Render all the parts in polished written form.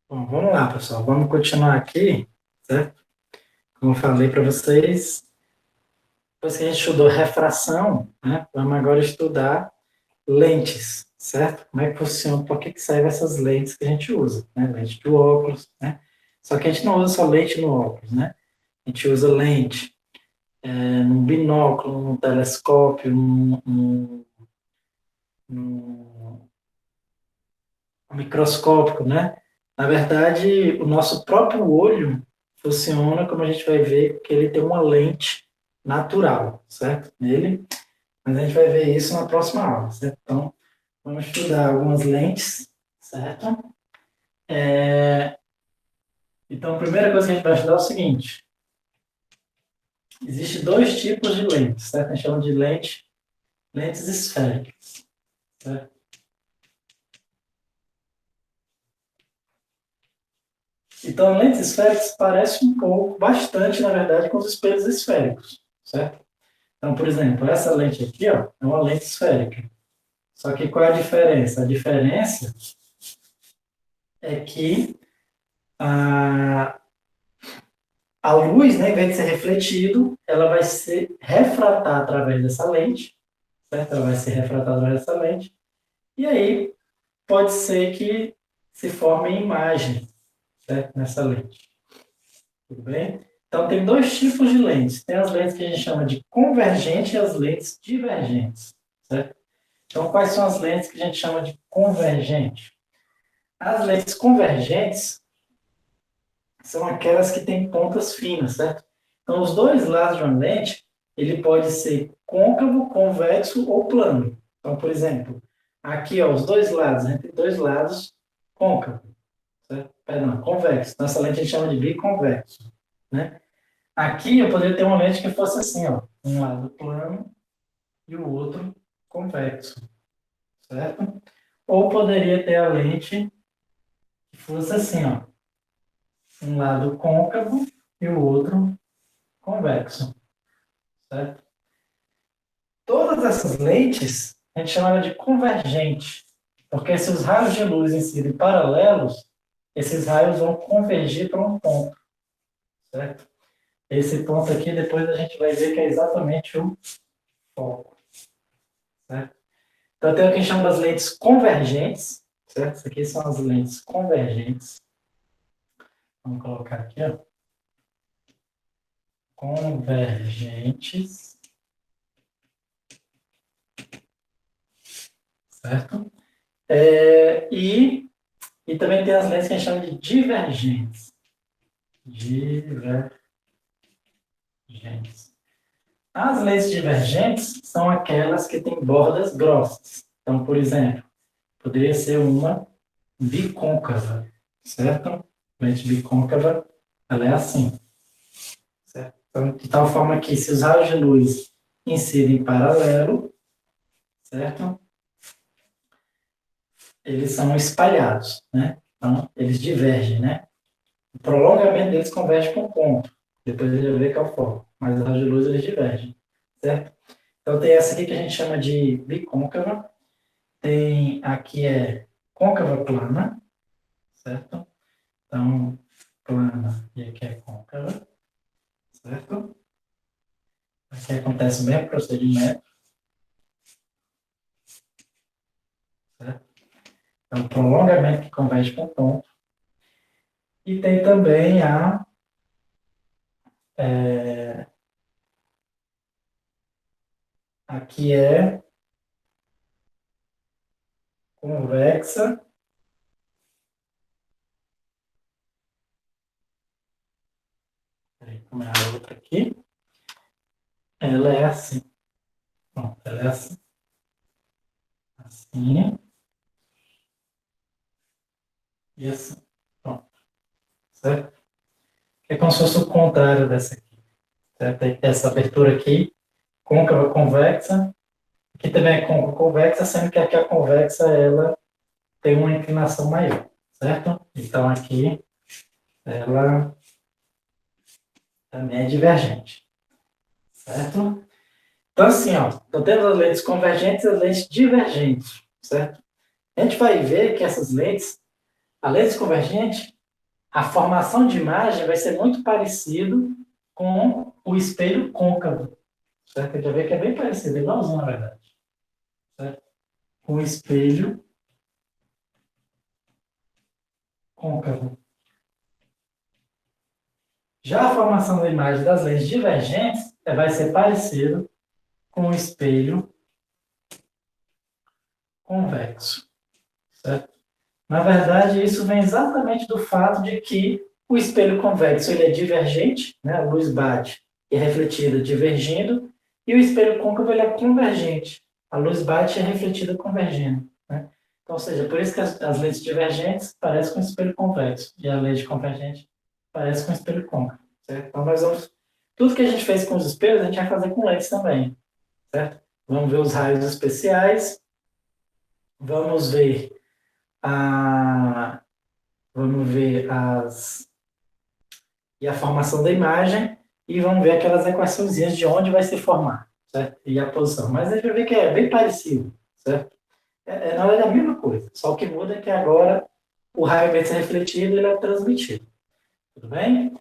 Bom, vamos lá, pessoal. Vamos continuar aqui, certo? Como eu falei para vocês, depois que a gente estudou refração, né? Vamos agora estudar lentes, certo? Como é que funciona, por que que servem essas lentes que a gente usa, né? Lente do óculos, né? Só que a gente não usa só lente no óculos, né? A gente usa lente num binóculo, num telescópio, num microscópico, né? Na verdade, o nosso próprio olho funciona, como a gente vai ver, que ele tem uma lente natural, certo? Nele, mas a gente vai ver isso na próxima aula, certo? Então, vamos estudar algumas lentes, certo? Então, a primeira coisa que a gente vai estudar é o seguinte: existem dois tipos de lentes, certo? A gente chama de lentes esféricas, certo? Então, lentes esféricas parecem um pouco, bastante, na verdade, com os espelhos esféricos, certo? Então, por exemplo, essa lente aqui, ó, é uma lente esférica. Só que qual é a diferença? A diferença é que a, a luz, né, em vez de ser refletido, ela vai ser refratar através dessa lente, certo? Ela vai ser refratada através dessa lente. E aí pode ser que se forme imagem, certo? Nessa lente. Tudo bem? Então, tem dois tipos de lentes. Tem as lentes que a gente chama de convergente e as lentes divergentes, certo? Então, quais são as lentes que a gente chama de convergente? As lentes convergentes são aquelas que têm pontas finas, certo? Então, os dois lados de uma lente, ele pode ser côncavo, convexo ou plano. Então, por exemplo, aqui, ó, os dois lados, entre dois lados, côncavo, certo? Perdão, convexo. Então, essa lente a gente chama de biconvexo, né? Aqui eu poderia ter uma lente que fosse assim, ó, um lado plano e o outro convexo, certo? Ou poderia ter a lente que fosse assim, ó, um lado côncavo e o outro convexo, certo? Todas essas lentes a gente chama de convergente, porque se os raios de luz incidem paralelos, esses raios vão convergir para um ponto, certo? Esse ponto aqui depois a gente vai ver que é exatamente o foco, certo? Então tem o que a gente chama das lentes convergentes, certo? Essas aqui são as lentes convergentes. Vamos colocar aqui, ó. Convergentes, certo? E também tem as lentes que a gente chama de divergentes. Divergentes. As lentes divergentes são aquelas que têm bordas grossas. Então, por exemplo, poderia ser uma bicôncava, certo? Lente bicôncava, ela é assim, certo? Então, de tal forma que se os raios de luz incidem em paralelo, certo? Eles são espalhados, né? Então, eles divergem, né? O prolongamento deles converge para um ponto. Depois a gente vai ver que é o foco. Mas os raios de luz, eles divergem, certo? Então, tem essa aqui que a gente chama de bicôncava. Tem aqui é côncava plana, certo? Então, plana e aqui é côncava, certo? Aqui acontece o mesmo procedimento, certo? Então, prolongamento que converge para um ponto. E tem também é, aqui é convexa. Como é a outra aqui? Ela é assim. Pronto, ela é assim. Assim e assim. Pronto, certo? É como se fosse o contrário dessa aqui. Certo? Tem essa abertura aqui, côncava convexa. Aqui também é côncava convexa, sendo que aqui a convexa ela tem uma inclinação maior, certo? Então aqui ela também é divergente, certo? Então assim, ó, então temos as lentes convergentes e as lentes divergentes, certo? A gente vai ver que essas lentes, a lente convergente, a formação de imagem vai ser muito parecido com o espelho côncavo. Certo? Você já vê que é bem parecido, igualzinho, na verdade. Certo? Com o espelho côncavo. Já a formação da imagem das lentes divergentes vai ser parecido com o espelho convexo. Certo? Na verdade, isso vem exatamente do fato de que o espelho convexo ele é divergente, né? A luz bate e é refletida divergindo, e o espelho côncavo ele é convergente. A luz bate e é refletida convergindo. Né? Então, ou seja, por isso que as lentes divergentes parecem com o espelho convexo, e a lente convergente parece com o espelho côncavo. Certo? Então, nós vamos... Tudo que a gente fez com os espelhos, a gente vai fazer com lentes também. Certo? Vamos ver os raios especiais, vamos ver a a formação da imagem e vamos ver aquelas equaçõezinhas de onde vai se formar, certo? E a posição. Mas a gente vai ver que é bem parecido, certo? Na verdade, é a mesma coisa, só o que muda é que agora o raio, ao invés de ser refletido, ele é transmitido. Tudo bem?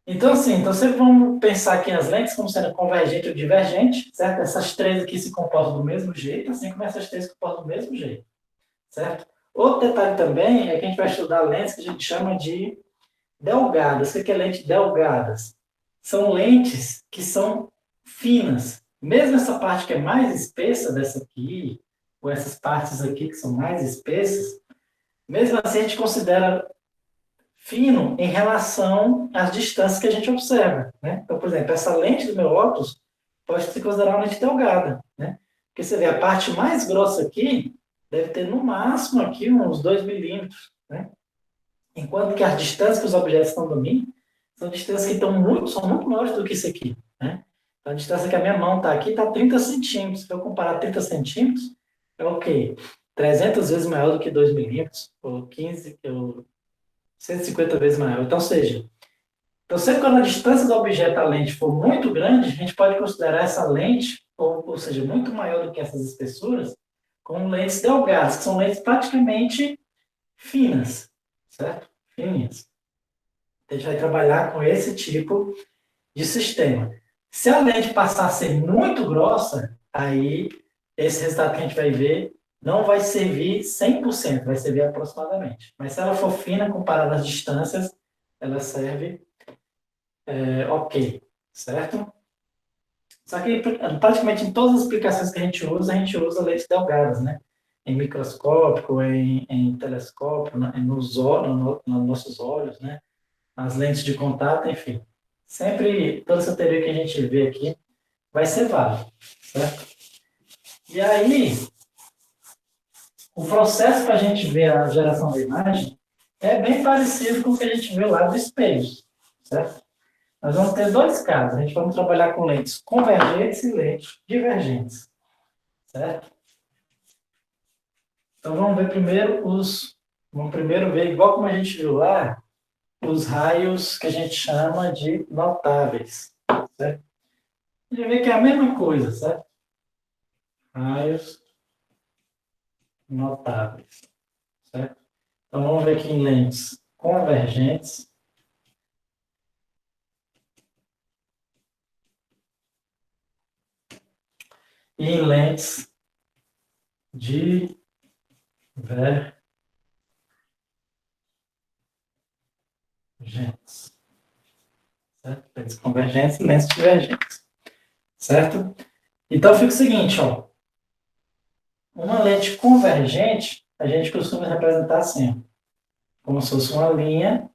Então, assim, então sempre vamos pensar aqui as lentes como sendo convergente ou divergente, certo? Essas três aqui se comportam do mesmo jeito, assim como essas três se comportam do mesmo jeito, certo? Outro detalhe também é que a gente vai estudar lentes que a gente chama de delgadas. O que é lente delgadas? São lentes que são finas. Mesmo essa parte que é mais espessa dessa aqui, ou essas partes aqui que são mais espessas, mesmo assim a gente considera fino em relação às distâncias que a gente observa. Né? Então, por exemplo, essa lente do meu óculos pode se considerar uma lente delgada. Né? Porque você vê a parte mais grossa aqui, deve ter no máximo aqui uns 2 milímetros. Né? Enquanto que as distâncias que os objetos estão do mim são distâncias que são muito maiores do que isso aqui. Né? Então, a distância que a minha mão está aqui está 30 centímetros. Se eu comparar 30 centímetros, é o quê? 300 vezes maior do que 2 milímetros, ou 15, ou 150 vezes maior. Então, seja, então, sempre quando a distância do objeto à lente for muito grande, a gente pode considerar essa lente, ou seja, muito maior do que essas espessuras, como lentes delgadas, que são lentes praticamente finas, certo? Fininhas. A gente vai trabalhar com esse tipo de sistema. Se a lente passar a ser muito grossa, aí esse resultado que a gente vai ver não vai servir 100%, vai servir aproximadamente. Mas se ela for fina, comparada às distâncias, ela serve ok, certo? Só que praticamente em todas as aplicações que a gente usa lentes delgadas, né? Em microscópio, em telescópio, nos nossos olhos, né? As lentes de contato, enfim. Sempre, toda essa teoria que a gente vê aqui vai ser válida, certo? E aí, o processo para a gente ver a geração da imagem é bem parecido com o que a gente viu lá do espelho, certo? Nós vamos ter dois casos. A gente vai trabalhar com lentes convergentes e lentes divergentes, certo? Então, vamos primeiro ver, igual como a gente viu lá, os raios que a gente chama de notáveis, certo? A gente vê que é a mesma coisa, certo? Raios notáveis, certo? Então, vamos ver aqui em lentes convergentes e em lentes divergentes, certo? Lentes convergentes e lentes divergentes, certo? Então, fica o seguinte, ó. Uma lente convergente, a gente costuma representar assim, como se fosse uma linha,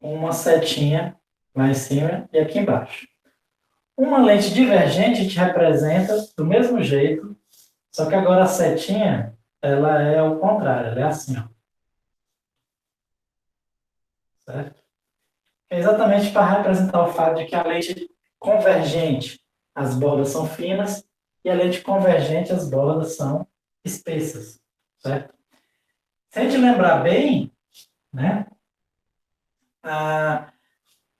uma setinha lá em cima e aqui embaixo. Uma lente divergente a gente representa do mesmo jeito, só que agora a setinha, ela é o contrário, ela é assim, ó. Certo? É exatamente para representar o fato de que a lente convergente, as bordas são finas, e a lente convergente, as bordas são espessas, certo? Se a gente lembrar bem, né,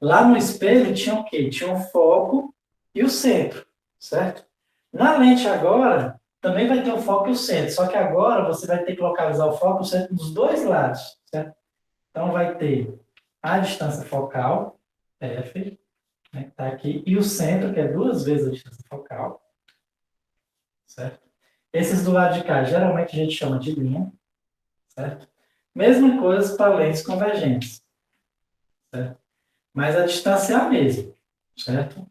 lá no espelho tinha o quê? Tinha o foco e o centro, certo? Na lente agora, também vai ter o foco e o centro, só que agora você vai ter que localizar o foco e o centro dos dois lados, certo? Então, vai ter a distância focal, F, né, que está aqui, e o centro, que é 2 vezes a distância focal, certo? Esses do lado de cá, geralmente a gente chama de linha, certo? Mesma coisa para lentes convergentes, certo? Mas a distância é a mesma, certo?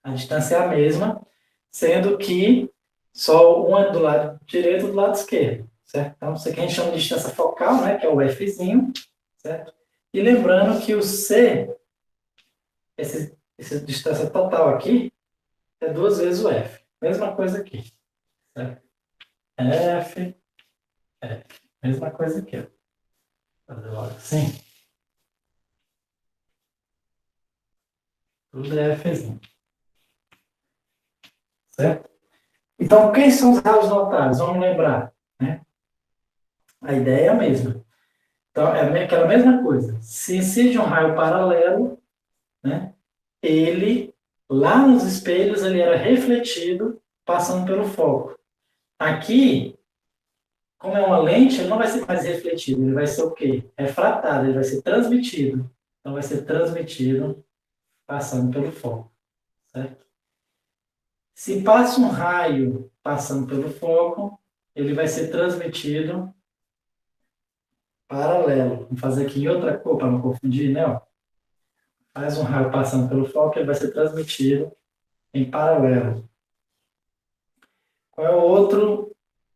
A distância é a mesma, sendo que só uma é do lado direito e do lado esquerdo, certo? Então, isso aqui a gente chama de distância focal, né, que é o Fzinho, certo? E lembrando que o C, essa distância total aqui, é 2 vezes o F. Mesma coisa aqui, certo? F, F. Mesma coisa aqui, ó. Fazer logo assim. Tudo é Fzinho, certo? Então, quem são os raios notáveis? Vamos lembrar, né? A ideia é a mesma. Então, é aquela mesma coisa. Se incide um raio paralelo, né, ele, lá nos espelhos, ele era refletido passando pelo foco. Aqui, como é uma lente, ele não vai ser mais refletido, ele vai ser o quê? Refratado, ele vai ser transmitido. Então, vai ser transmitido passando pelo foco, certo? Se passa um raio passando pelo foco, ele vai ser transmitido paralelo. Vamos fazer aqui em outra cor para não confundir, né? Ó. Faz um raio passando pelo foco, ele vai ser transmitido em paralelo. Qual é o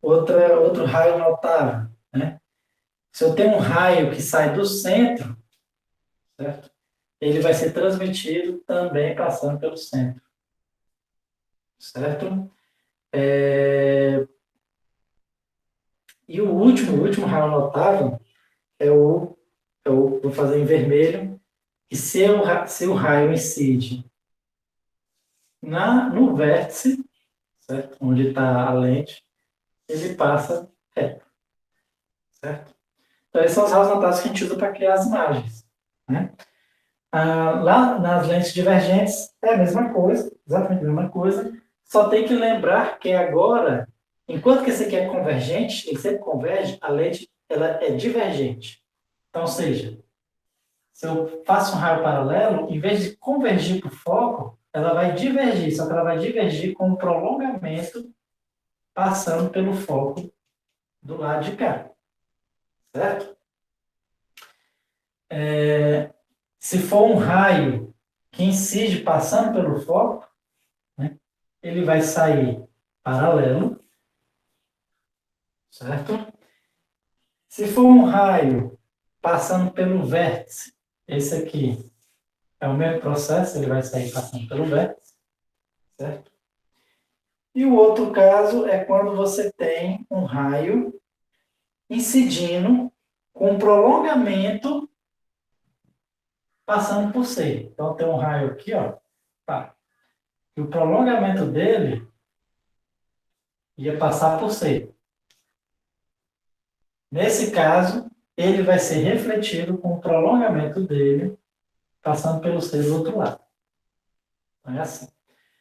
outro raio notável? Né? Se eu tenho um raio que sai do centro, certo? Ele vai ser transmitido também passando pelo centro, certo? E o último raio notável vou fazer em vermelho, que se o raio incide no vértice, certo? Onde está a lente, ele passa reto, certo? Então, esses são os raios notáveis que a gente usa para criar as imagens, né? Lá nas lentes divergentes é a mesma coisa, exatamente a mesma coisa, só tem que lembrar que agora, enquanto que esse aqui é convergente, ele sempre converge, a lente ela é divergente. Então, ou seja, se eu faço um raio paralelo, em vez de convergir para o foco, ela vai divergir, só que ela vai divergir com um prolongamento passando pelo foco do lado de cá, certo? Se for um raio que incide passando pelo foco, né, ele vai sair paralelo, certo? Se for um raio passando pelo vértice, esse aqui é o mesmo processo, ele vai sair passando pelo vértice, certo? E o outro caso é quando você tem um raio incidindo com um prolongamento passando por C. Então tem um raio aqui, ó, tá. E o prolongamento dele ia passar por C. Nesse caso, ele vai ser refletido com o prolongamento dele passando pelo C do outro lado. Então é assim.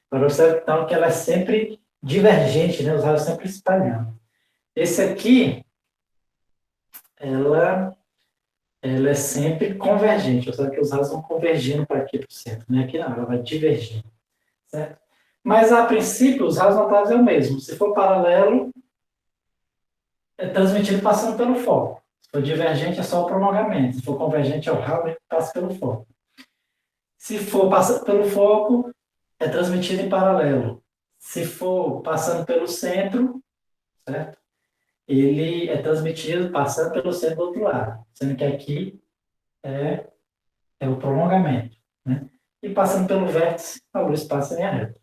Para você, então, que ela é sempre divergente, né? Os raios sempre espalhando. Esse aqui, ela, ela é sempre convergente, ou seja, que os raios vão convergindo para aqui para o centro, né? Aqui não, ela vai divergindo, certo? Mas, a princípio, os raios notáveis é o mesmo. Se for paralelo, é transmitido passando pelo foco. Se for divergente, é só o prolongamento. Se for convergente, é o raio que passa pelo foco. Se for passando pelo foco, é transmitido em paralelo. Se for passando pelo centro, certo? Ele é transmitido passando pelo centro do outro lado, sendo que aqui é o prolongamento, né? E passando pelo vértice, a luz passa em linha reta.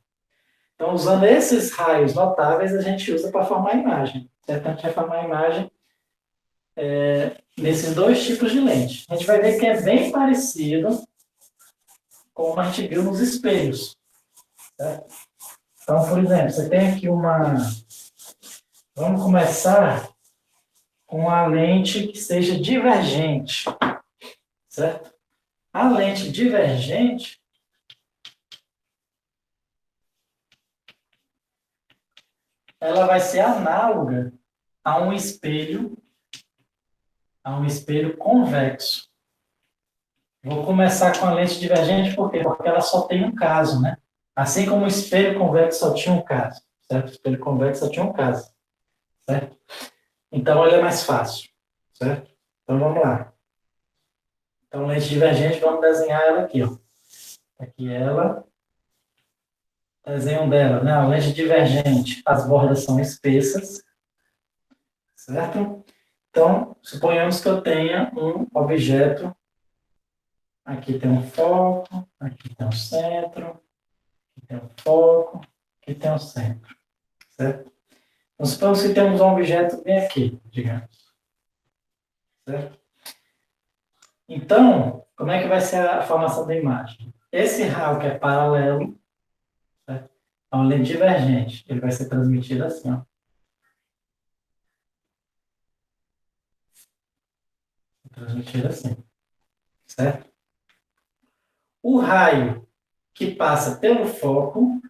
Então, usando esses raios notáveis, a gente usa para formar a imagem, certo? A gente vai formar a imagem nesses dois tipos de lente. A gente vai ver que é bem parecido com o que a gente viu nos espelhos, certo? Então, por exemplo, você tem aqui uma... Vamos começar com a lente que seja divergente, certo? A lente divergente, ela vai ser análoga a um espelho a um espelho convexo. Vou começar com a lente divergente, por quê? Porque ela só tem um caso, né? Assim como o espelho convexo só tinha um caso, certo? O espelho convexo só tinha um caso, certo? Então, ele é mais fácil, certo? Então, vamos lá. Então, lente divergente, vamos desenhar ela aqui, ó. Aqui ela, desenho dela, né? A lente divergente, as bordas são espessas, certo? Então, suponhamos que eu tenha um objeto, aqui tem um foco, aqui tem um centro, aqui tem um foco, aqui tem um centro, certo? Então, suponhamos que temos um objeto bem aqui, digamos, certo? Então, como é que vai ser a formação da imagem? Esse raio que é paralelo, certo? É uma lente divergente, ele vai ser transmitido assim, ó. Transmitido assim, certo? O raio que passa pelo foco,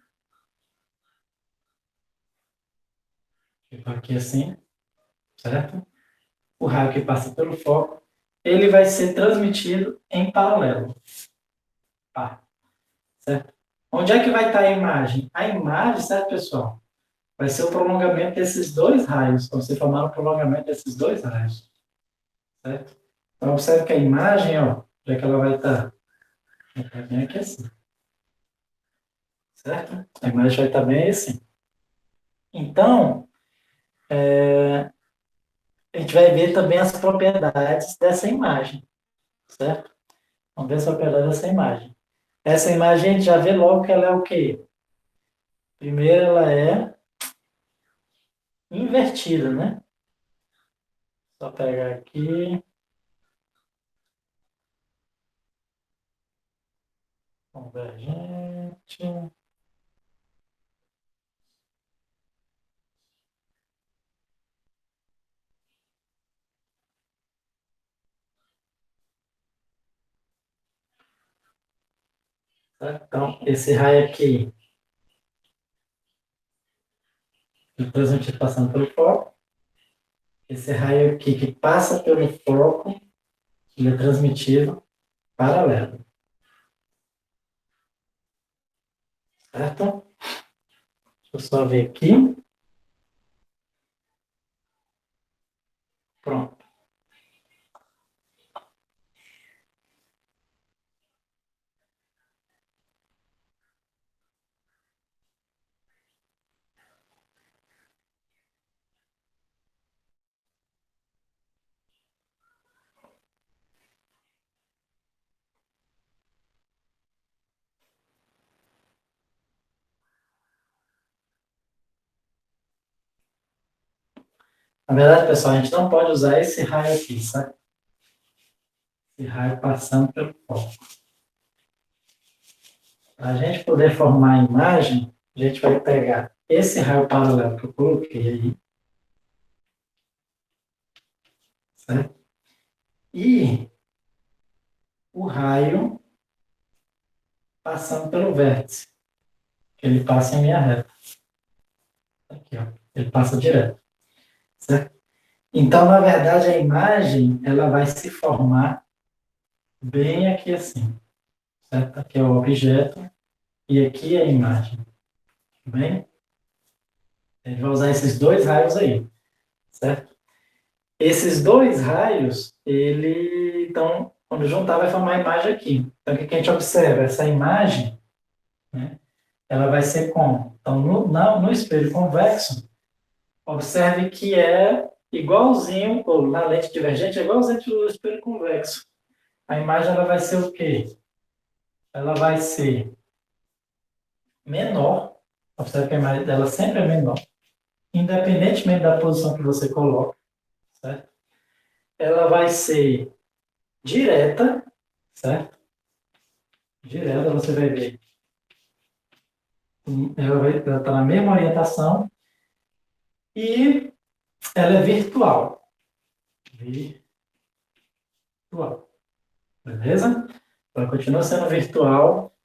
tipo aqui assim, certo? O raio que passa pelo foco, ele vai ser transmitido em paralelo. Tá? Certo? Onde é que vai estar a imagem? A imagem, certo, pessoal? Vai ser o prolongamento desses dois raios. Então, você formar o prolongamento desses dois raios. Certo? Então, observe que a imagem, ó, já que ela vai estar bem aqui assim. Certo? A imagem vai estar bem assim. Então, a gente vai ver também as propriedades dessa imagem. Certo? Vamos ver as propriedades dessa imagem. Essa imagem a gente já vê logo que ela é o quê? Primeiro, ela é invertida, né? Só pegar aqui, convergente. Tá? Então, esse raio aqui, depois a gente passando pelo foco. Esse raio aqui que passa pelo foco, ele é transmitido paralelo. Certo? Deixa eu só ver aqui. Pronto. Na verdade, pessoal, a gente não pode usar esse raio aqui, sabe? Esse raio passando pelo foco. Para a gente poder formar a imagem, a gente vai pegar esse raio paralelo que eu coloquei aí, certo? E o raio passando pelo vértice, que ele passa em linha reta. Aqui, ó. Ele passa direto, certo? Então, na verdade, a imagem, ela vai se formar bem aqui assim, certo? Aqui é o objeto e aqui é a imagem, tudo bem? A gente vai usar esses dois raios aí, certo? Esses dois raios, então, quando juntar, vai formar a imagem aqui. Então, o que a gente observa? Essa imagem, né, ela vai ser como? Então, no espelho convexo, observe que é igualzinho, ou na lente divergente, é igualzinho ao espelho convexo. A imagem ela vai ser o quê? Ela vai ser menor, observe que a imagem dela sempre é menor, independentemente da posição que você coloca, certo? Ela vai ser direta, certo? Direta, você vai ver. Ela vai estar na mesma orientação e ela é virtual. Virtual. Beleza? Ela continua sendo virtual,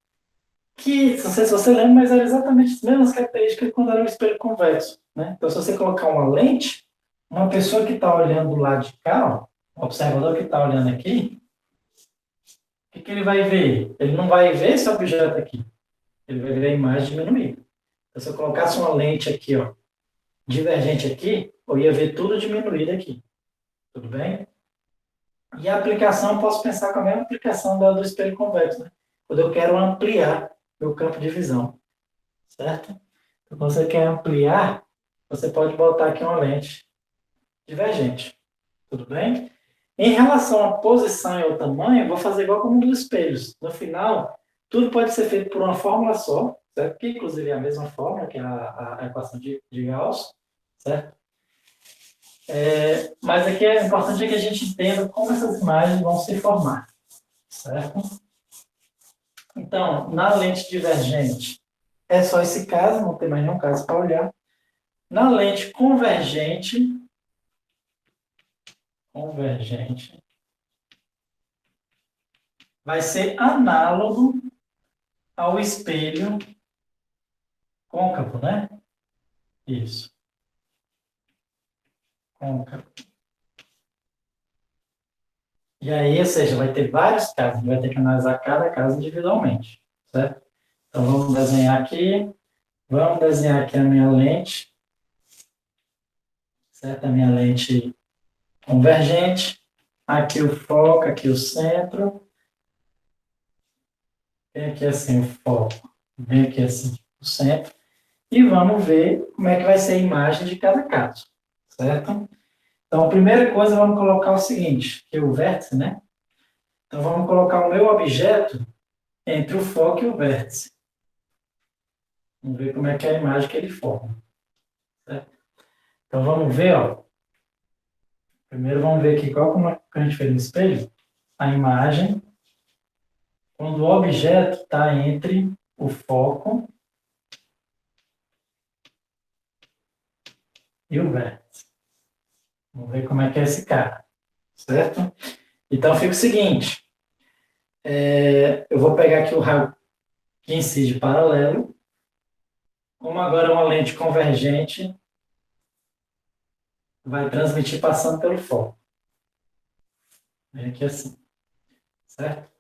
que, não sei se você lembra, mas era exatamente as mesmas características quando era um espelho convexo. Né? Então, se você colocar uma lente, uma pessoa que está olhando do lado de cá, ó, O observador que está olhando aqui, o que ele vai ver? Ele não vai ver esse objeto aqui. Ele vai ver a imagem diminuída. Então, se eu colocasse uma lente aqui, ó, divergente aqui, eu ia ver tudo diminuído aqui. Tudo bem? E a aplicação, eu posso pensar com a mesma aplicação do espelho convexo, né? Quando eu quero ampliar meu campo de visão, certo? Então, quando você quer ampliar, você pode botar aqui uma lente divergente. Tudo bem? Em relação à posição e ao tamanho, eu vou fazer igual como dos espelhos. No final, tudo pode ser feito por uma fórmula só, certo? Que inclusive é a mesma fórmula, que é a equação de Gauss, certo? Mas aqui é importante que a gente entenda como essas imagens vão se formar, certo? Então, na lente divergente, é só esse caso, não tem mais nenhum caso para olhar. Na lente convergente, vai ser análogo ao espelho côncavo, né? Isso, côncavo. E aí, ou seja, vai ter vários casos, vai ter que analisar cada caso individualmente, certo? Então, vamos desenhar aqui a minha lente, certo? A minha lente convergente, aqui o foco, aqui o centro, vem aqui assim o foco, vem aqui assim o centro, e vamos ver como é que vai ser a imagem de cada caso, certo? Então, a primeira coisa, vamos colocar o seguinte, que é o vértice, né? Então, vamos colocar o meu objeto entre o foco e o vértice. Vamos ver como é que é a imagem que ele forma, certo? Então, vamos ver, ó. Primeiro, vamos ver aqui como é que a gente fez no espelho. A imagem, quando o objeto está entre o foco e o vértice. Vamos ver como é que é esse cara, certo? Então, fica o seguinte. Eu vou pegar aqui o raio que incide paralelo. Como agora é uma lente convergente, vai transmitir passando pelo foco. Vem aqui assim, certo?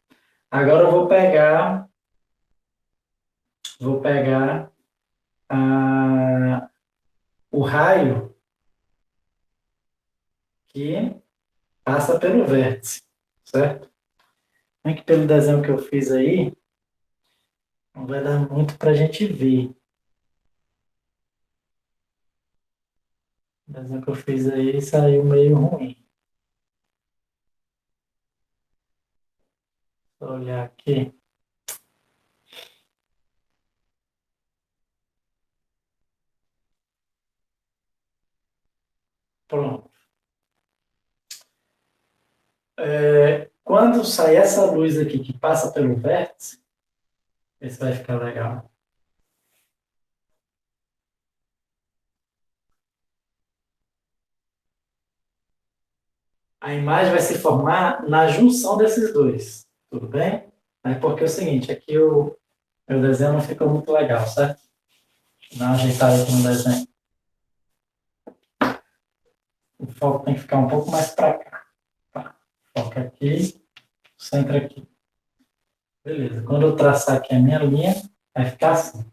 Agora eu vou pegar o raio que passa pelo vértice, certo? É que pelo desenho que eu fiz aí, não vai dar muito para a gente ver. O desenho que eu fiz aí saiu meio ruim. Vou olhar aqui. Pronto. Quando sai essa luz aqui que passa pelo vértice, esse vai ficar legal. A imagem vai se formar na junção desses dois, tudo bem? Porque é o seguinte, aqui o meu desenho não ficou muito legal, certo? Vou dar uma ajeitada aqui no desenho. O foco tem que ficar um pouco mais para cá. Tá. Foco aqui, centro aqui. Beleza, quando eu traçar aqui a minha linha, vai ficar assim.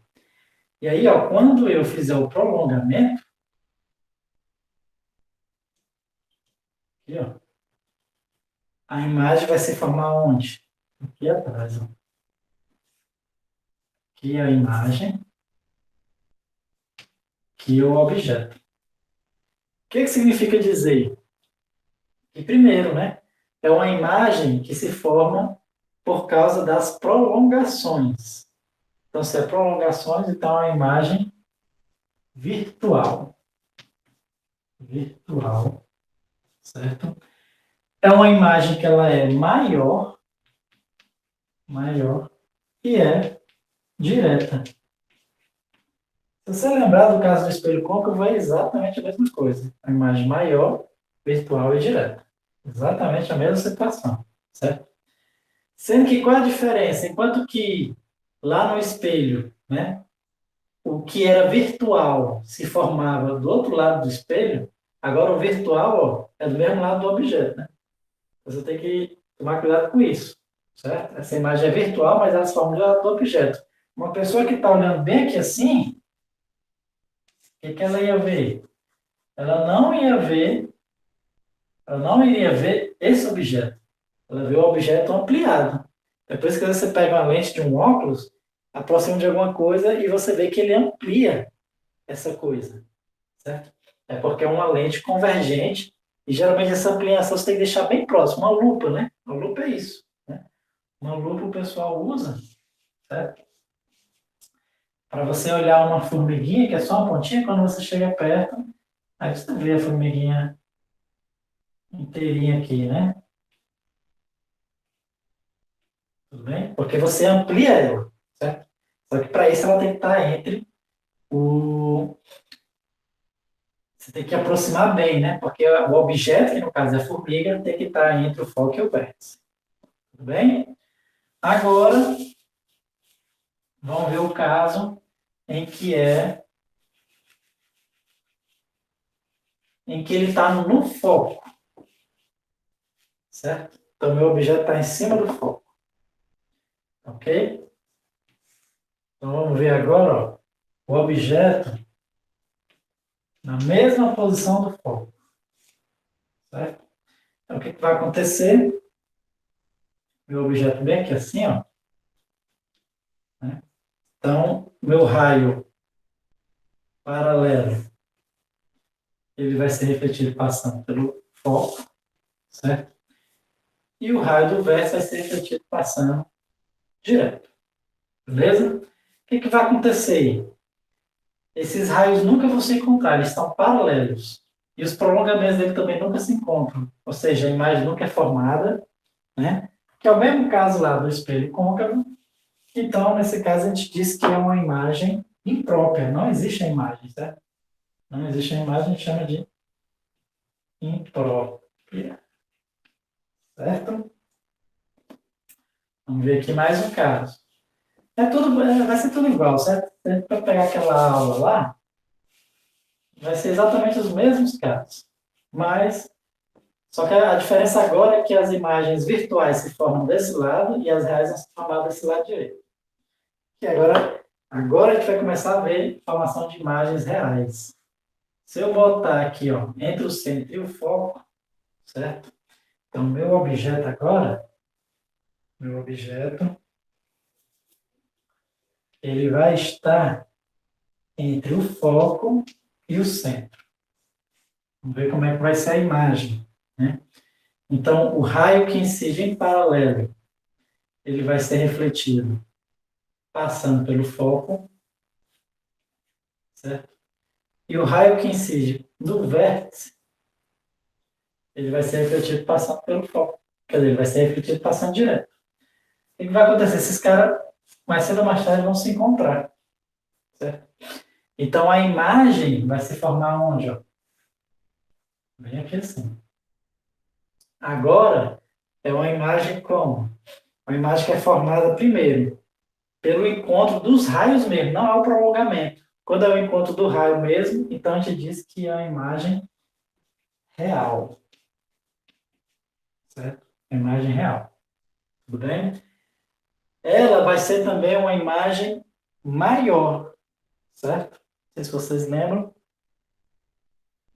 E aí, ó, quando eu fizer o prolongamento, aqui, ó, a imagem vai se formar onde? Aqui atrás, ó. Aqui é a imagem, aqui é o objeto. O que significa dizer? Que primeiro, né, é uma imagem que se forma por causa das prolongações. Então, se é prolongações, então é uma imagem virtual. Virtual, certo? É uma imagem que ela é maior e é direta. Se você lembrar do caso do espelho côncavo, é exatamente a mesma coisa. A imagem maior, virtual e direta. Exatamente a mesma situação, certo? Sendo que qual a diferença? Enquanto que lá no espelho, né, o que era virtual se formava do outro lado do espelho, agora o virtual, ó, é do mesmo lado do objeto, né? Você tem que tomar cuidado com isso, certo? Essa imagem é virtual, mas ela se forma do objeto. Uma pessoa que está olhando bem aqui assim, o que ela ia ver? Ela não ia ver, ela não iria ver esse objeto. Ela vê o objeto ampliado. Depois que você pega uma lente de um óculos, aproxima de alguma coisa e você vê que ele amplia essa coisa, certo? É porque é uma lente convergente e geralmente essa ampliação você tem que deixar bem próximo. Uma lupa, né? Uma lupa é isso, né? Uma lupa o pessoal usa, certo? Para você olhar uma formiguinha, que é só uma pontinha, quando você chega perto, aí você vê a formiguinha inteirinha aqui, né? Tudo bem? Porque você amplia ela, certo? Só que para isso ela tem que estar entre o. Você tem que aproximar bem, né? Porque o objeto, que no caso é a formiga, tem que estar entre o foco e o vértice. Tudo bem? Agora, vamos ver o caso em que ele está no foco, certo? Então, meu objeto está em cima do foco, ok? Então, vamos ver agora, ó, o objeto na mesma posição do foco, certo? Então, o que vai acontecer? Meu objeto bem aqui assim, ó, né? Então, meu raio paralelo, ele vai ser refletido passando pelo foco, certo? E o raio do vértice vai ser refletido passando direto, beleza? O que vai acontecer aí? Esses raios nunca vão se encontrar, eles estão paralelos. E os prolongamentos dele também nunca se encontram. Ou seja, a imagem nunca é formada, né? Que é o mesmo caso lá do espelho côncavo. Então, nesse caso, a gente diz que é uma imagem imprópria. Não existe a imagem, certo? Não existe a imagem, a gente chama de imprópria, certo? Vamos ver aqui mais um caso. Vai ser tudo igual, certo? Para pegar aquela aula lá, vai ser exatamente os mesmos casos. Mas, só que a diferença agora é que as imagens virtuais se formam desse lado e as reais vão se formar desse lado direito. E agora a gente vai começar a ver formação de imagens reais. Se eu botar aqui, ó, entre o centro e o foco, certo? Então, meu objeto, ele vai estar entre o foco e o centro. Vamos ver como é que vai ser a imagem, né? Então, o raio que incide em paralelo, ele vai ser refletido passando pelo foco, certo? E o raio que incide no vértice, ele vai ser refletido passando pelo foco. Quer dizer, ele vai ser refletido passando direto. O que vai acontecer? Esses caras, mais cedo ou mais tarde, vão se encontrar, certo? Então, a imagem vai se formar onde? Ó? Bem aqui assim. Agora, é uma imagem como? Uma imagem que é formada primeiro pelo encontro dos raios mesmo, não há o prolongamento. Quando é o encontro do raio mesmo, então a gente diz que é uma imagem real, certo? A imagem real, tudo bem? Ela vai ser também uma imagem maior, certo? Não sei se vocês lembram,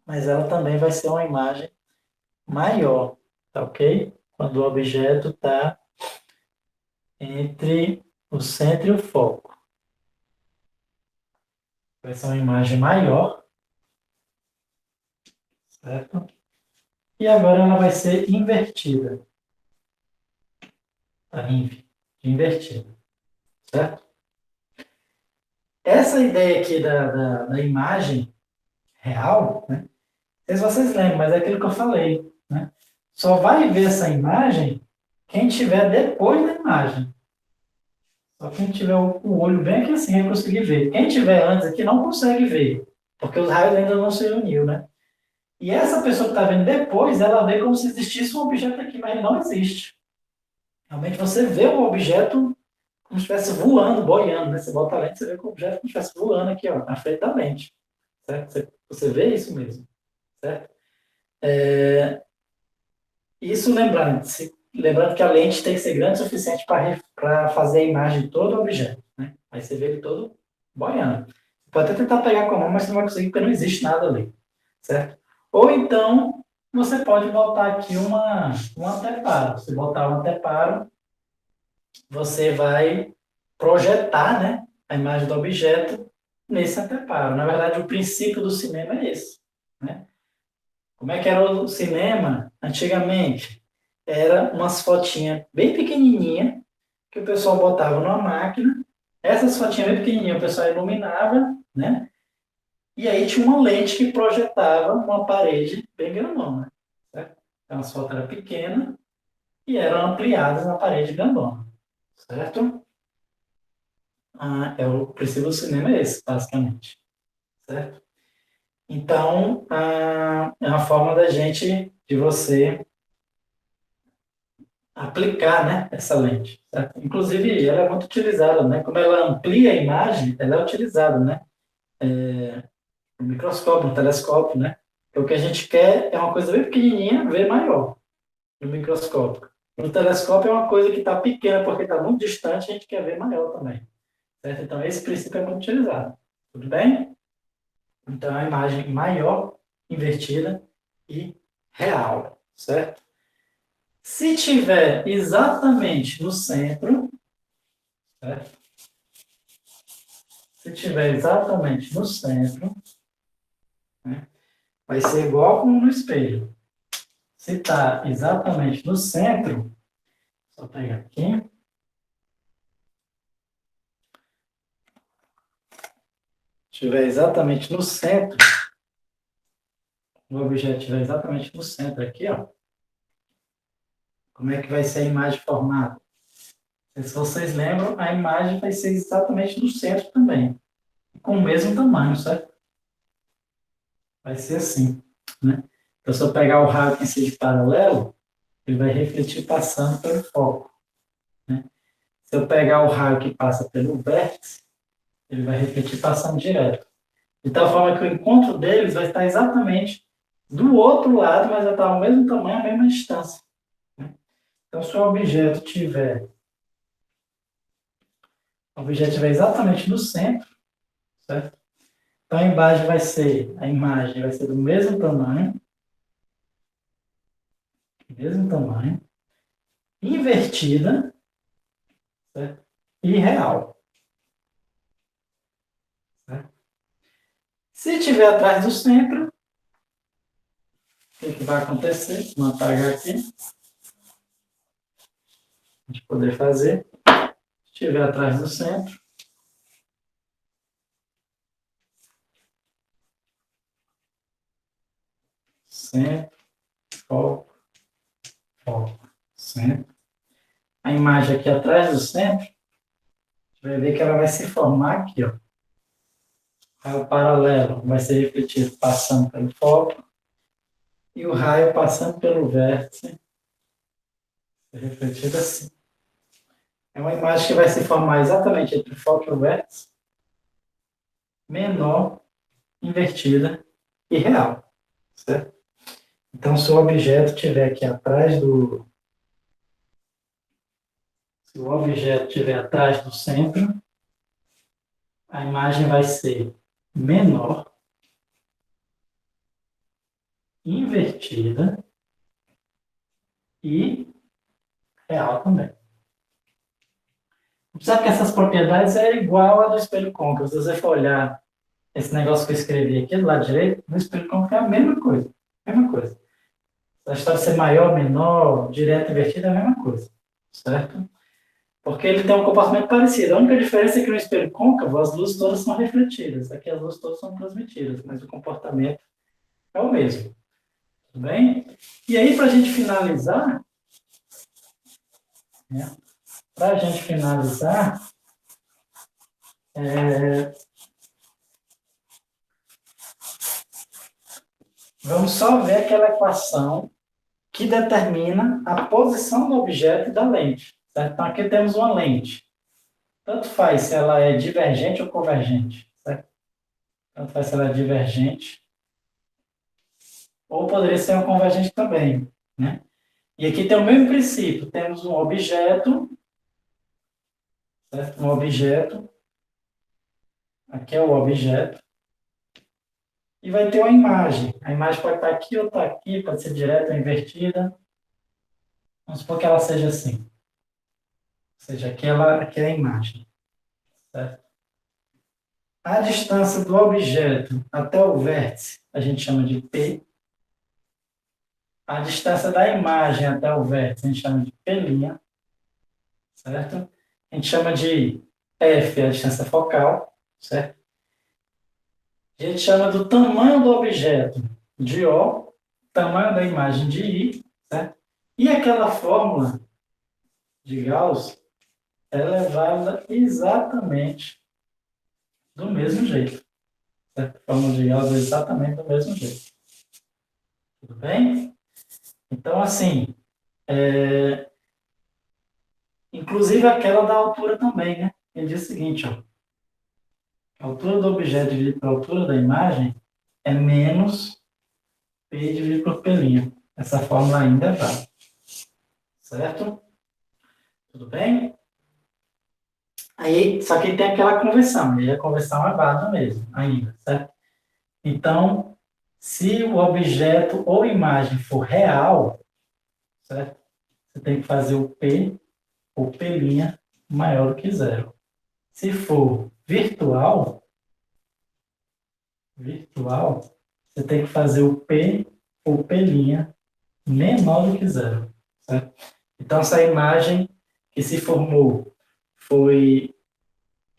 mas ela também vai ser uma imagem maior, tá ok? Quando o objeto está entre o centro e o foco. Vai ser uma imagem maior, certo? E agora ela vai ser invertida. Tá? Invertida, certo? Essa ideia aqui da imagem real, né? Não sei se vocês lembram, mas é aquilo que eu falei, né? Só vai ver essa imagem quem tiver depois da imagem. Só quem tiver o olho bem aqui assim vai conseguir ver. Quem tiver antes aqui não consegue ver, porque os raios ainda não se uniu, né? E essa pessoa que está vendo depois, ela vê como se existisse um objeto aqui, mas ele não existe. Realmente você vê o objeto como se estivesse voando, boiando, né? Você bota a lente, você vê que o objeto como se estivesse voando aqui, ó, na frente da lente, certo? Você vê isso mesmo, certo? Isso lembrando que a lente tem que ser grande o suficiente para fazer a imagem de todo o objeto, né? Aí você vê ele todo boiando. Pode até tentar pegar com a mão, mas você não vai conseguir porque não existe nada ali, certo? Ou então, você pode botar aqui um anteparo. Se botar um anteparo, você vai projetar, né, a imagem do objeto nesse anteparo. Na verdade, o princípio do cinema é esse, né? Como é que era o cinema antigamente? Era umas fotinhas bem pequenininhas que o pessoal botava numa máquina. Essas fotinhas bem pequenininhas o pessoal iluminava, né? E aí tinha uma lente que projetava uma parede bem grandona, certo? Então as fotos eram pequenas e eram ampliadas na parede grandona, certo? É o princípio do cinema é esse, basicamente, certo? Então, é uma forma de você aplicar, né, essa lente, certo? Inclusive, ela é muito utilizada, né? Como ela amplia a imagem, ela é utilizada, né? No microscópio, no telescópio, né? Então, o que a gente quer é uma coisa bem pequenininha, ver maior no microscópio. No telescópio é uma coisa que está pequena porque está muito distante, a gente quer ver maior também, certo? Então, esse princípio é muito utilizado. Tudo bem? Então, é uma imagem maior, invertida e real, certo? Se tiver exatamente no centro, certo? Se tiver exatamente no centro, né, vai ser igual como no espelho. Se está exatamente no centro, só pegar aqui, estiver exatamente no centro, o objeto estiver exatamente no centro aqui, ó, como é que vai ser a imagem formada? Se vocês lembram, a imagem vai ser exatamente no centro também, com o mesmo tamanho, certo? Vai ser assim, né? Então, se eu pegar o raio que seja paralelo, ele vai refletir passando pelo foco, né? Se eu pegar o raio que passa pelo vértice, ele vai refletir passando direto. De tal forma que o encontro deles vai estar exatamente do outro lado, mas vai estar ao mesmo tamanho, à mesma distância, né? Então, se o objeto estiver exatamente no centro, certo? Então, a imagem vai ser do mesmo tamanho, invertida, certo? E real, certo? Se estiver atrás do centro, o que vai acontecer? Vou apagar aqui, a gente poder fazer. Se estiver atrás do centro, centro, foco, foco, centro. A imagem aqui atrás do centro, você vai ver que ela vai se formar aqui, ó. Raio paralelo vai ser refletido passando pelo foco e o raio passando pelo vértice, refletido assim. É uma imagem que vai se formar exatamente entre o foco e o vértice, menor, invertida e real, certo? Então, se o objeto estiver aqui atrás do... Se o objeto estiver atrás do centro, a imagem vai ser menor, invertida e real também. Sabe que essas propriedades é igual a do espelho côncavo. Se você for olhar esse negócio que eu escrevi aqui do lado direito, no espelho côncavo é a mesma coisa. Mesma coisa. A história de ser maior, menor, direto, invertido é a mesma coisa. Certo? Porque ele tem um comportamento parecido. A única diferença é que no espelho côncavo as luzes todas são refletidas. Aqui as luzes todas são transmitidas, mas o comportamento é o mesmo. Tudo bem? E aí, para a gente finalizar, né? Para a gente finalizar, vamos só ver aquela equação que determina a posição do objeto e da lente. Certo? Então, aqui temos uma lente. Tanto faz se ela é divergente ou convergente. Certo? Tanto faz se ela é divergente ou poderia ser uma convergente também, né? E aqui tem o mesmo princípio. Temos um objeto, certo? Um objeto. Aqui é o objeto. E vai ter uma imagem. A imagem pode estar aqui ou estar aqui, pode ser direta ou invertida. Vamos supor que ela seja assim. Ou seja, aqui é a imagem. Certo? A distância do objeto até o vértice a gente chama de P. A distância da imagem até o vértice a gente chama de P', certo? A gente chama de F, a distância focal, certo? A gente chama do tamanho do objeto de O, tamanho da imagem de I, certo? E aquela fórmula de Gauss é levada exatamente do mesmo jeito, certo? A fórmula de Gauss é exatamente do mesmo jeito. Tudo bem? Então, assim, inclusive aquela da altura também, né? Ele diz o seguinte, ó, a altura do objeto dividido pela altura da imagem é menos P dividido por P'. Essa fórmula ainda é válida. Certo? Tudo bem? Aí, só que tem aquela conversão, e a conversão é válida mesmo, ainda, certo? Então, se o objeto ou imagem for real, certo? Você tem que fazer o P ou P' maior do que zero. Se for virtual, você tem que fazer o P ou P' menor do que zero. Certo? Então, essa imagem que se formou foi,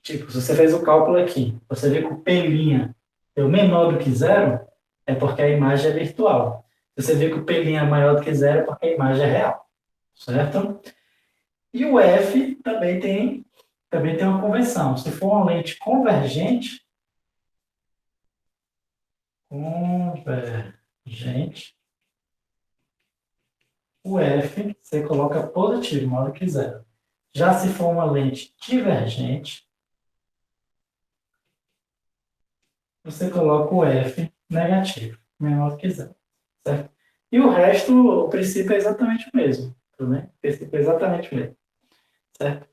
tipo, se você fez o cálculo aqui, você vê que o P' é o menor do que zero, é porque a imagem é virtual. Se você vê que o P' é maior do que zero, é porque a imagem é real. Certo? E o F também tem uma convenção. Se for uma lente convergente, o F você coloca positivo, maior do que zero. Já se for uma lente divergente, você coloca o F negativo, menor do que zero. Certo? E o resto, o princípio é exatamente o mesmo. Tudo bem? O princípio é exatamente o mesmo. Certo?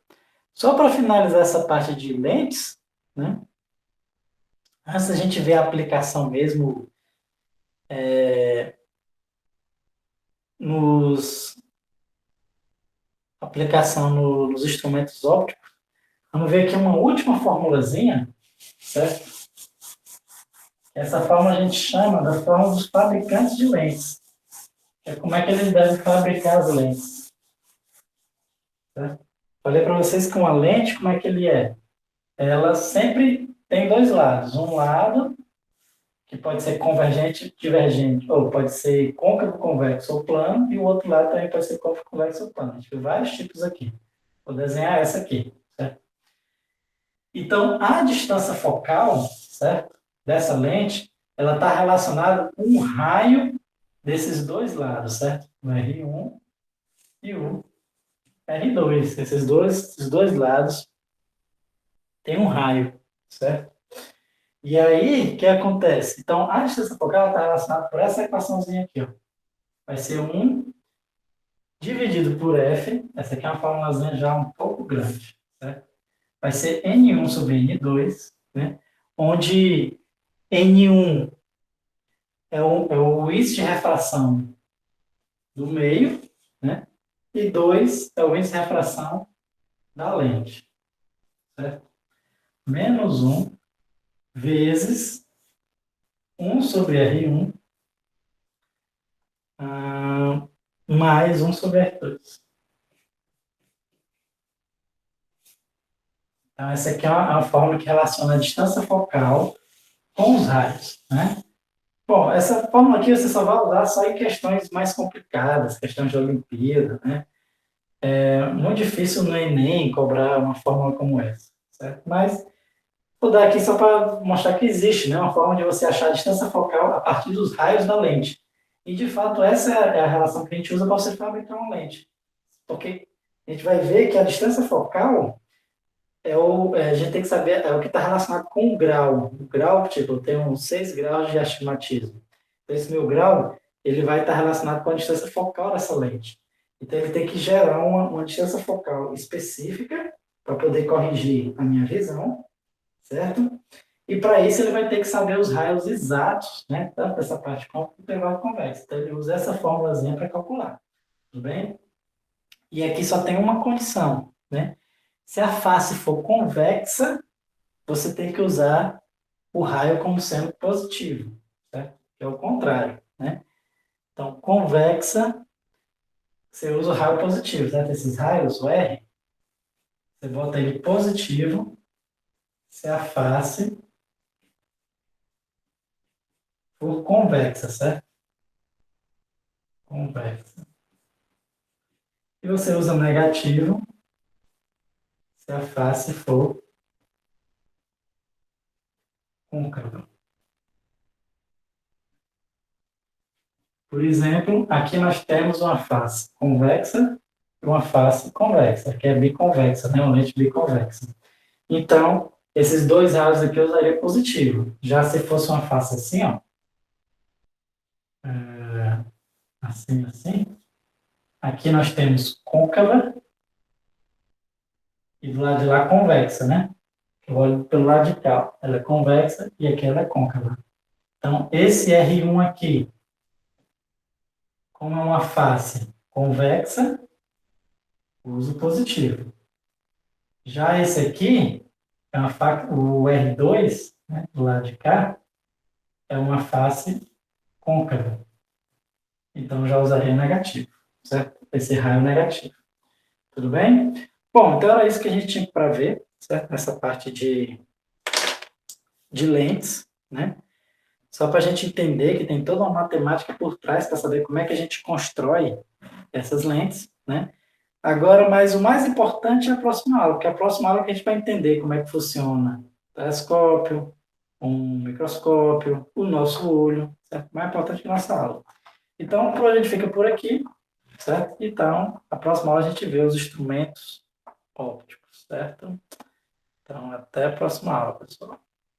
Só para finalizar essa parte de lentes, né? Antes a gente ver a aplicação mesmo nos nos instrumentos ópticos, vamos ver aqui uma última formulazinha, certo? Essa forma a gente chama da forma dos fabricantes de lentes. É como é que eles devem fabricar as lentes. Certo? Falei para vocês que uma lente, como é que ele é? Ela sempre tem dois lados. Um lado, que pode ser convergente, divergente, ou pode ser côncavo, convexo ou plano, e o outro lado também pode ser côncavo, convexo ou plano. A gente vê vários tipos aqui. Vou desenhar essa aqui. Certo? Então, a distância focal, certo? Dessa lente, ela está relacionada com o raio desses dois lados, certo? O R1 e o R2. Esses dois lados têm um raio, certo? E aí, o que acontece? Então, a distância focal está relacionada por essa equaçãozinha aqui, ó. Vai ser 1 dividido por F, essa aqui é uma formulazinha já um pouco grande, certo? Vai ser N1 sobre N2, né? Onde N1 é o índice de refração do meio, né? E 2 é o índice de refração da lente, certo? Menos 1 vezes 1 sobre R1 mais 1 sobre R2. Então, essa aqui é uma fórmula que relaciona a distância focal com os raios, né? Bom, essa fórmula aqui você só vai usar só em questões mais complicadas, questões de Olimpíada, né? É muito difícil no Enem cobrar uma fórmula como essa, certo? Mas vou dar aqui só para mostrar que existe, né? Uma forma de você achar a distância focal a partir dos raios da lente. E, de fato, essa é a relação que a gente usa para você fabricar uma lente. Porque a gente vai ver que a distância focal a gente tem que saber, é o que está relacionado com o grau. O grau, tipo, eu tenho 6 graus de astigmatismo. Então, esse meu grau, ele vai estar relacionado com a distância focal dessa lente. Então, ele tem que gerar uma distância focal específica para poder corrigir a minha visão, certo? E para isso ele vai ter que saber os raios exatos, né? Tanto dessa parte côncava quanto do lado convexo. Então, ele usa essa formulazinha para calcular, tudo bem? E aqui só tem uma condição, né? Se a face for convexa, você tem que usar o raio como sendo positivo, certo? Que é o contrário, né? Então, convexa, você usa o raio positivo, certo? Esses raios, o R, você bota ele positivo se a face for convexa, certo? Convexa. E você usa negativo se a face for côncava. Por exemplo, aqui nós temos uma face convexa e uma face convexa, que é biconvexa, né? Uma lente biconvexa. Então, esses dois raios aqui eu usaria positivo. Já se fosse uma face assim, ó, assim, assim, aqui nós temos côncava e do lado de lá convexa, né? Eu olho pelo lado de cá, ela é convexa e aqui ela é côncava. Então, esse R1 aqui, como é uma face convexa, uso positivo. Já esse aqui, é o R2, né, do lado de cá, é uma face côncava. Então, já usaria negativo, certo? Esse raio negativo. Tudo bem? Bom, então era isso que a gente tinha para ver, certo? Nessa parte de lentes, né? Só para a gente entender que tem toda uma matemática por trás para saber como é que a gente constrói essas lentes, né? Agora, mas o mais importante é a próxima aula, porque a próxima aula que a gente vai entender como é que funciona o telescópio, um microscópio, o nosso olho, certo? Mais importante que a nossa aula. Então, a gente fica por aqui, certo? Então, a próxima aula a gente vê os instrumentos ópticos, certo? Então, até a próxima aula, pessoal.